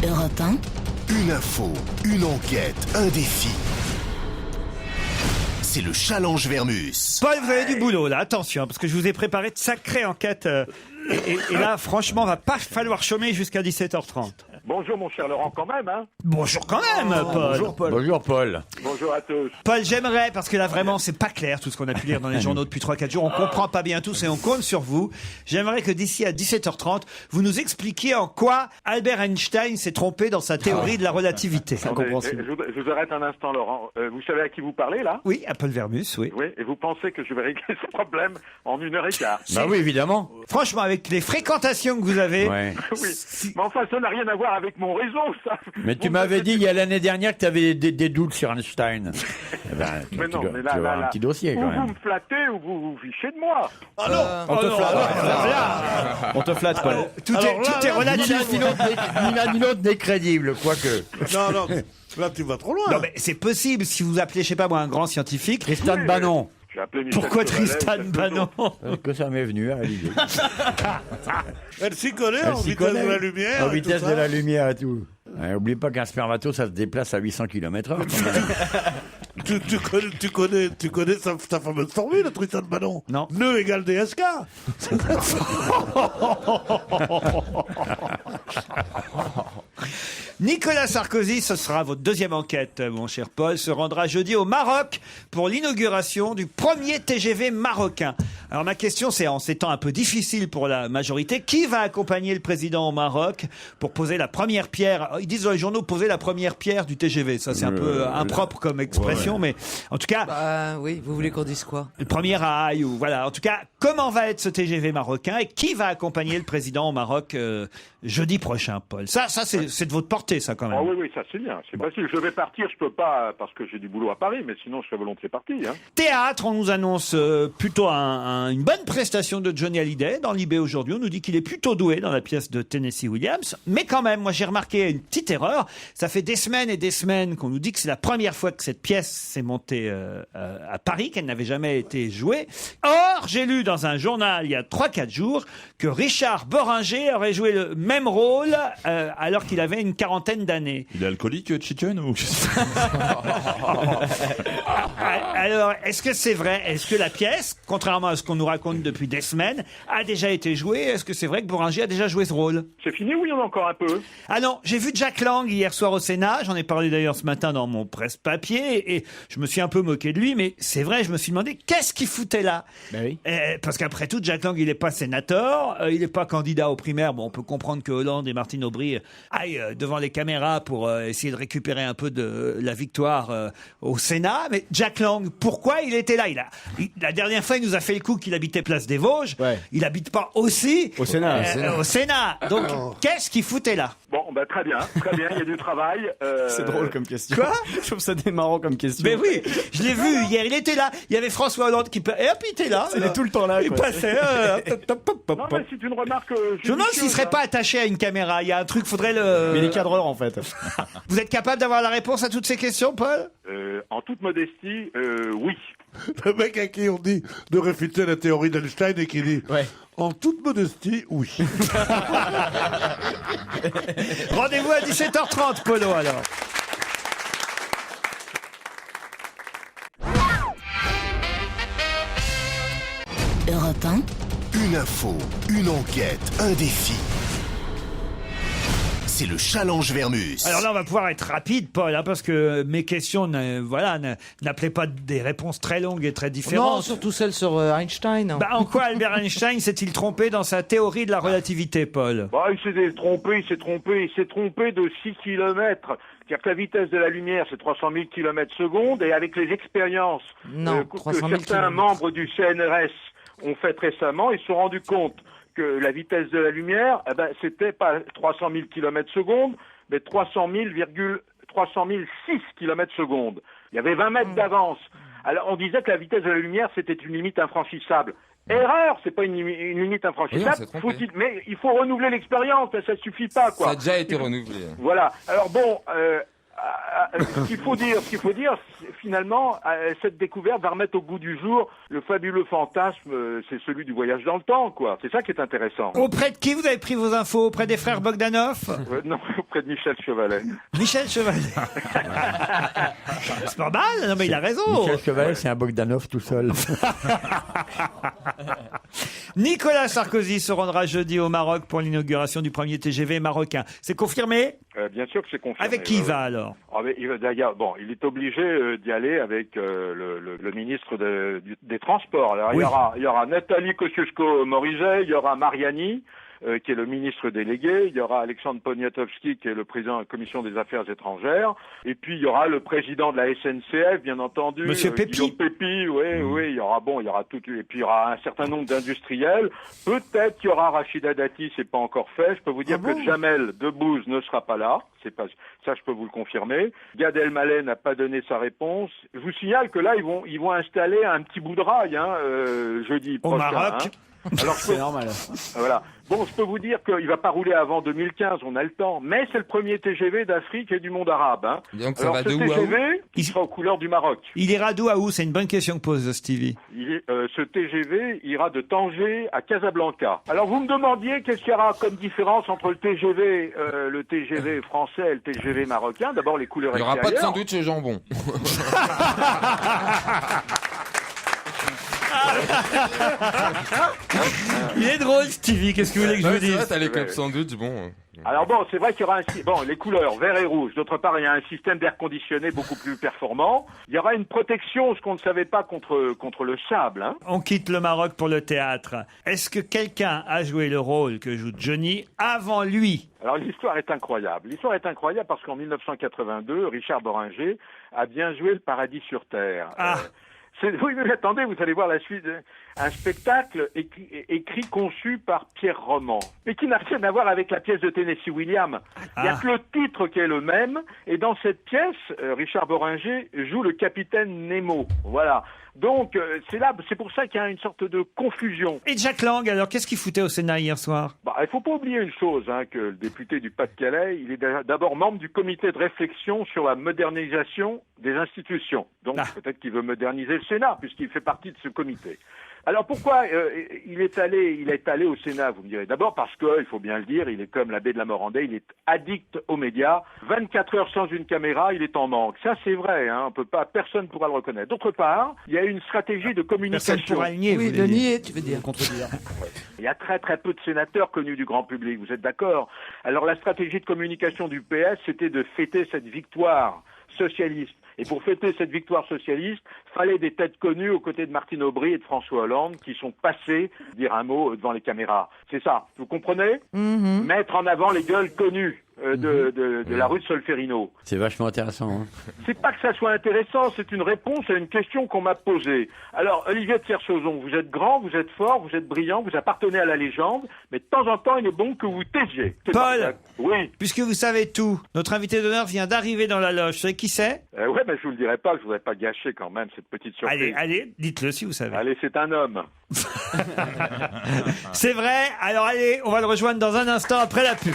Europe 1. Une info, une enquête, un défi. C'est le challenge Vermus. Paul, vous avez du boulot là, attention, parce que je vous ai préparé de sacrées enquêtes. Et là, franchement, va pas falloir chômer jusqu'à 17h30. Bonjour mon cher Laurent quand même, hein. Bonjour quand même, Paul. Bonjour Paul. Bonjour Paul. Bonjour à tous. Paul, j'aimerais, parce que là vraiment c'est pas clair tout ce qu'on a pu lire dans les journaux depuis 3-4 jours, on comprend pas bien tous et on compte sur vous. J'aimerais que d'ici à 17h30, vous nous expliquiez en quoi Albert Einstein s'est trompé dans sa théorie de la relativité. Je vous arrête un instant Laurent. Vous savez à qui vous parlez là? Oui, à Paul Vermus, oui. Oui, et vous pensez que je vais régler ce problème en 1h15? Bah oui, évidemment. Franchement, avec les fréquentations que vous avez... Ouais. Oui, mais enfin ça n'a rien à voir avec mon réseau, ça. Mais tu m'avais dit il y a l'année dernière que tu avais des doutes sur Einstein. Eh ben, Mais non, mais tu là, dois avoir un petit dossier ou quand vous même. me flattez ou vous vous fichez de moi. On te flatte. On te flatte, Paul. Tout est relatif. Ni l'un ni l'autre n'est crédible, quoique. Non, là tu vas trop loin. Non mais c'est possible si vous appelez, je sais pas moi, un grand scientifique. Tristan Bannon. J'ai appelé Michel Pourquoi Soleil, Tristan ça fait Bannon? Que ça m'est venu à l'idée. Elle s'y connaît Elle en s'y vitesse connaît. de la lumière. En et vitesse tout de ça. la lumière et tout. Oublie pas qu'un spermato, ça se déplace à 800 km/h. Tu connais sa fameuse formule, Tristan Bannon. Non. Nœud égale DSK. Nicolas Sarkozy, ce sera votre deuxième enquête, mon cher Paul, se rendra jeudi au Maroc pour l'inauguration du premier TGV marocain. Alors ma question, c'est en ces temps un peu difficiles pour la majorité, qui va accompagner le président au Maroc pour poser la première pierre? Ils disent dans les journaux poser la première pierre du TGV. Ça, c'est un peu impropre comme expression, mais en tout cas, Bah oui, vous voulez qu'on dise quoi? le premier rail ou voilà. En tout cas, comment va être ce TGV marocain et qui va accompagner le président au Maroc jeudi prochain, Paul? Ça c'est de votre portée, ça quand même. Ah oui, ça c'est bien. C'est facile. Je vais partir, je peux pas parce que j'ai du boulot à Paris, mais sinon je serais volontiers parti. Hein. Théâtre, on nous annonce plutôt une bonne prestation de Johnny Hallyday dans l'IB aujourd'hui. On nous dit qu'il est plutôt doué dans la pièce de Tennessee Williams. Mais quand même, moi j'ai remarqué une petite erreur. Ça fait des semaines et des semaines qu'on nous dit que c'est la première fois que cette pièce s'est montée à Paris, qu'elle n'avait jamais été jouée. Or, j'ai lu dans un journal il y a 3-4 jours que Richard Bohringer aurait joué le même rôle alors qu'il avait une quarantaine d'années. Il est alcoolique, Chicken ou... Alors, est-ce que c'est vrai? Est-ce que la pièce, contrairement à ce qu'on nous raconte depuis des semaines, a déjà été jouée? Est-ce que c'est vrai que Bohringer a déjà joué ce rôle? C'est fini ou il y en a encore un peu? Ah non, j'ai vu Jack Lang hier soir au Sénat, j'en ai parlé d'ailleurs ce matin dans mon presse-papier, et je me suis un peu moqué de lui, mais c'est vrai, je me suis demandé qu'est-ce qu'il foutait là? Oui. Parce qu'après tout, Jack Lang, il n'est pas sénateur, il n'est pas candidat aux primaires. Bon, on peut comprendre que Hollande et Martine Aubry aillent devant les caméras pour essayer de récupérer un peu de la victoire au Sénat, mais Jack Lang, pourquoi il était là? La dernière fois, il nous a fait le coup qu'il habitait Place des Vosges. Ouais. Il n'habite pas aussi Au Sénat. au Sénat. Donc, qu'est-ce qu'il foutait là? Bon, bah très bien, il y a du travail. C'est drôle comme question. Quoi? Je trouve ça démarrant comme question. Mais oui, je l'ai vu hier, il était là. Il y avait François Hollande et hop, il était là. Il est tout le temps là. Il quoi. passait. Non, mais c'est une remarque. Je me demande s'il serait pas attaché à une caméra. Il y a un truc, faudrait le. Mais il est cadreur en fait. Vous êtes capable d'avoir la réponse à toutes ces questions, Paul? En toute modestie, oui. Le mec à qui on dit de réfuter la théorie d'Einstein et qui dit Ouais. en toute modestie, oui. Rendez-vous à 17h30, Polo, alors. Europe 1. Une info, une enquête, un défi. C'est le challenge Vermus. Alors là, on va pouvoir être rapide, Paul, parce que mes questions n'appelaient pas des réponses très longues et très Non, différentes. surtout celle sur Einstein. Bah, en quoi Albert Einstein s'est-il trompé dans sa théorie de la relativité, Paul? Bah, il s'est trompé de 6 kilomètres. C'est-à-dire que la vitesse de la lumière, c'est 300 000 km/s, et avec les expériences Non, que 300 000 certains kilomètres. membres du CNRS ont faites récemment, ils se sont rendus compte que la vitesse de la lumière, c'était pas 300 000 km/s, mais 300,6 km/s. Il y avait 20 mètres d'avance. Alors, on disait que la vitesse de la lumière, c'était une limite infranchissable. Erreur, c'est pas une limite infranchissable. Mais il faut renouveler l'expérience, ça suffit pas, quoi. Ça a déjà été renouvelé. Voilà. Alors bon, Ce qu'il faut dire, finalement, cette découverte va remettre au goût du jour le fabuleux fantasme, c'est celui du voyage dans le temps, quoi. C'est ça qui est intéressant. Auprès de qui vous avez pris vos infos? Auprès des frères Bogdanov? Non, auprès de Michel Chevalet. Michel Chevalet. C'est pas mal, non mais il a raison. Michel Chevalet, c'est un Bogdanov tout seul. Nicolas Sarkozy se rendra jeudi au Maroc pour l'inauguration du premier TGV marocain. C'est confirmé? Bien sûr que c'est confirmé. Avec qui il va alors? D'ailleurs, bon, il est obligé d'y aller avec le ministre des Transports. Alors, Oui. il y aura Nathalie Kosciusko-Morizet, il y aura Mariani, qui est le ministre délégué, il y aura Alexandre Poniatowski, qui est le président de la Commission des Affaires étrangères, et puis il y aura le président de la SNCF, bien entendu. Monsieur Pépi. Guillaume Pépi, oui, il y aura tout, et puis il y aura un certain nombre d'industriels. Peut-être qu'il y aura Rachida Dati, c'est pas encore fait. Je peux vous dire que Jamel Debbouze ne sera pas là. Ça, je peux vous le confirmer. Gad Elmaleh n'a pas donné sa réponse. Je vous signale que là, ils vont installer un petit bout de rail, jeudi Au prochain. Maroc. Alors, C'est normal. voilà. Bon, je peux vous dire qu'il va pas rouler avant 2015, on a le temps. Mais c'est le premier TGV d'Afrique et du monde arabe. Donc ça Alors, va ce de où à où? TGV, il sera aux couleurs du Maroc. Il ira d'où à où? C'est une bonne question que pose Stevie. Ce TGV ira de Tanger à Casablanca. Alors vous me demandiez qu'est-ce qu'il y aura comme différence entre le TGV français et le TGV marocain. D'abord les couleurs Il n'y aura pas de extérieures. sandwich au jambon. Il est drôle Stevie, qu'est-ce que vous voulez que je vous C'est vrai, dise? t'as les clubs sandwich, bon. Alors bon, c'est vrai qu'il y aura les couleurs vert et rouge. D'autre part, il y a un système d'air conditionné beaucoup plus performant. Il y aura une protection, ce qu'on ne savait pas contre le sable. On quitte le Maroc pour le théâtre. Est-ce que quelqu'un a joué le rôle que joue Johnny avant lui? Alors l'histoire est incroyable. L'histoire est incroyable parce qu'en 1982, Richard Boringer a bien joué Le Paradis sur Terre. Oui, mais attendez, vous allez voir la suite. Un spectacle écrit, conçu par Pierre Roman, mais qui n'a rien à voir avec la pièce de Tennessee Williams. Il y a que le titre qui est le même, et dans cette pièce, Richard Boringer joue le capitaine Nemo. Voilà. Donc, c'est pour ça qu'il y a une sorte de confusion. Et Jack Lang, alors, qu'est-ce qu'il foutait au Sénat hier soir? Il faut pas oublier une chose, que le député du Pas-de-Calais, il est d'abord membre du comité de réflexion sur la modernisation des institutions. Donc, peut-être qu'il veut moderniser le Sénat, puisqu'il fait partie de ce comité. Alors pourquoi il est allé au Sénat, vous me direz? D'abord parce que, il faut bien le dire, il est comme l'abbé de la Morandais, il est addict aux médias. 24 heures sans une caméra, il est en manque. Ça, c'est vrai, personne ne pourra le reconnaître. D'autre part, il y a une stratégie de communication. Personne pourra le nier, Oui, vous de voulez dire. nier, tu veux dire. Contredire. Il y a très très peu de sénateurs connus du grand public, vous êtes d'accord? Alors la stratégie de communication du PS, c'était de fêter cette victoire socialiste. Et pour fêter cette victoire socialiste, fallait des têtes connues aux côtés de Martine Aubry et de François Hollande qui sont passés dire un mot devant les caméras. C'est ça, vous comprenez? Mettre en avant les gueules connues de la rue de Solferino. C'est vachement intéressant. Hein. C'est pas que ça soit intéressant, c'est une réponse à une question qu'on m'a posée. Alors, Olivier de Kersauzon, vous êtes grand, vous êtes fort, vous êtes brillant, vous appartenez à la légende, mais de temps en temps, il est bon que vous taisiez. Paul, oui. Puisque vous savez tout, notre invité d'honneur vient d'arriver dans la loge. Vous savez qui c'est? Ouais, mais je vous le dirai pas, je voudrais pas gâcher quand même cette petite surprise. Allez, dites-le si vous savez. Allez, c'est un homme. C'est vrai. Alors allez, on va le rejoindre dans un instant après la pub.